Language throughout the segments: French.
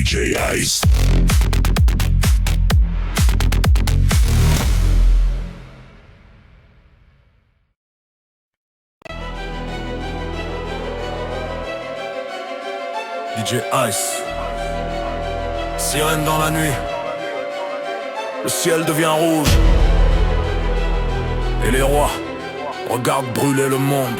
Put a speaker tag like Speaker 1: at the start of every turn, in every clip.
Speaker 1: DJ Ice.
Speaker 2: DJ Ice. Sirène dans la nuit. Le ciel devient rouge. Et les rois regardent brûler le monde.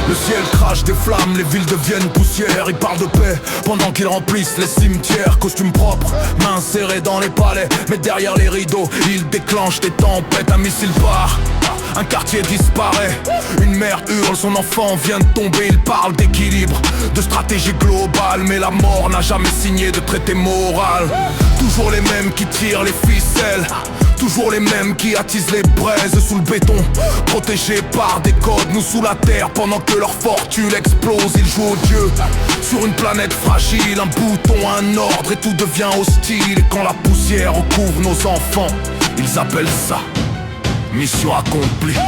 Speaker 2: Le ciel crache des flammes, les villes deviennent poussière. Ils parlent de paix pendant qu'ils remplissent les cimetières. Costumes propres, mains serrées dans les palais. Mais derrière les rideaux, ils déclenchent des tempêtes. Un missile part, un quartier disparaît. Une mère hurle, son enfant vient de tomber. Il parle d'équilibre, de stratégie globale. Mais la mort n'a jamais signé de traité moral. Toujours les mêmes qui tirent les ficelles. Toujours les mêmes qui attisent les braises sous le béton. Protégés par des codes, nous sous la terre. Pendant que leur fortune explose, ils jouent au dieu. Sur une planète fragile, un bouton, un ordre. Et tout devient hostile. Et quand la poussière recouvre nos enfants, ils appellent ça mission accomplie.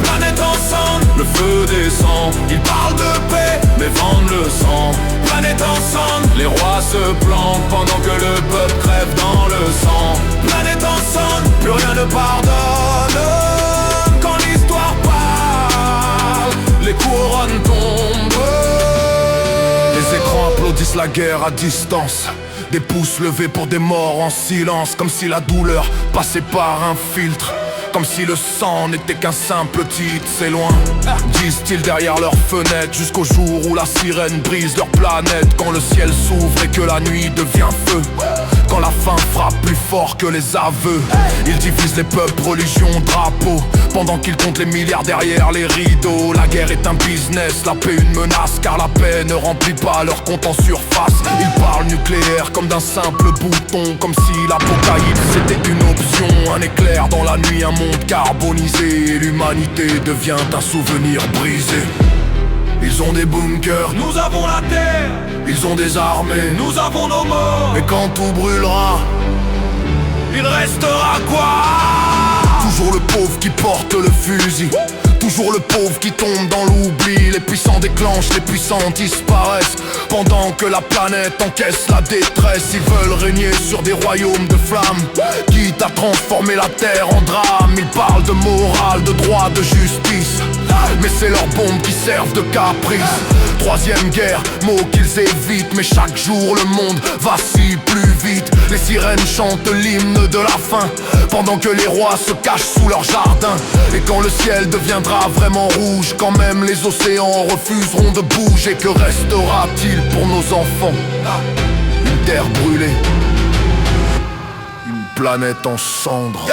Speaker 2: Planète ensemble, le feu descend. Ils parlent de paix, mais vendent le sang. Planète ensemble, les rois se planquent pendant que le peuple crève dans le sang. Planète ensemble, plus rien ne pardonne. Quand l'histoire parle, les couronnes tombent. Les écrans applaudissent la guerre à distance. Des pouces levés pour des morts en silence. Comme si la douleur passait par un filtre. Comme si le sang n'était qu'un simple titre, c'est loin, disent-ils derrière leurs fenêtres. Jusqu'au jour où la sirène brise leur planète. Quand le ciel s'ouvre et que la nuit devient feu. Quand la faim frappe plus fort que les aveux. Ils divisent les peuples, religions, drapeaux. Pendant qu'ils comptent les milliards derrière les rideaux. La guerre est un business, la paix une menace. Car la paix ne remplit pas leur compte en surface. Ils parlent nucléaire comme d'un simple bouton. Comme si l'apocalypse était une option. Un éclair dans la nuit, un monde carbonisé. Et l'humanité devient un souvenir brisé. Ils ont des bunkers, nous avons la terre. Ils ont des armées, nous avons nos morts. Et quand tout brûlera, il restera quoi? Toujours le pauvre qui porte le fusil. Toujours le pauvre qui tombe dans l'oubli. Les puissants déclenchent, les puissants disparaissent. Pendant que la planète encaisse la détresse. Ils veulent régner sur des royaumes de flammes, quitte à transformer la terre en drame. Ils parlent de morale, de droit, de justice. Mais c'est leurs bombes qui servent de caprice. Troisième guerre, mot qu'ils évitent. Mais chaque jour le monde vacille plus vite. Les sirènes chantent l'hymne de la faim. Pendant que les rois se cachent sous leur jardin. Et quand le ciel deviendra vraiment rouge, quand même les océans refuseront de bouger. Que restera-t-il pour nos enfants? Une terre brûlée, une planète en cendres.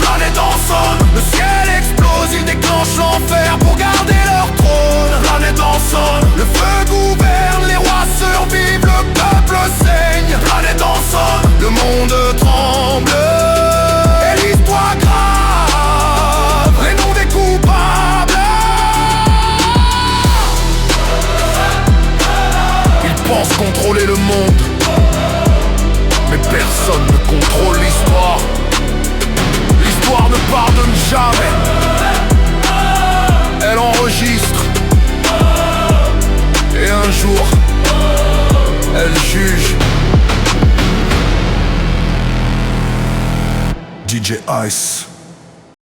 Speaker 2: Planète ensemble, le ciel explose, ils déclenchent l'enfer pour garder leur trône. Planète ensemble, le feu gouverne, les rois survivent, le peuple saigne. Planète ensemble, le monde tremble. Et l'histoire grave, les noms des coupables. Ils pensent contrôler le monde, mais personne ne contrôle l'histoire. L'histoire ne pardonne jamais. Elle enregistre. Et un jour, elle juge. DJ Ice.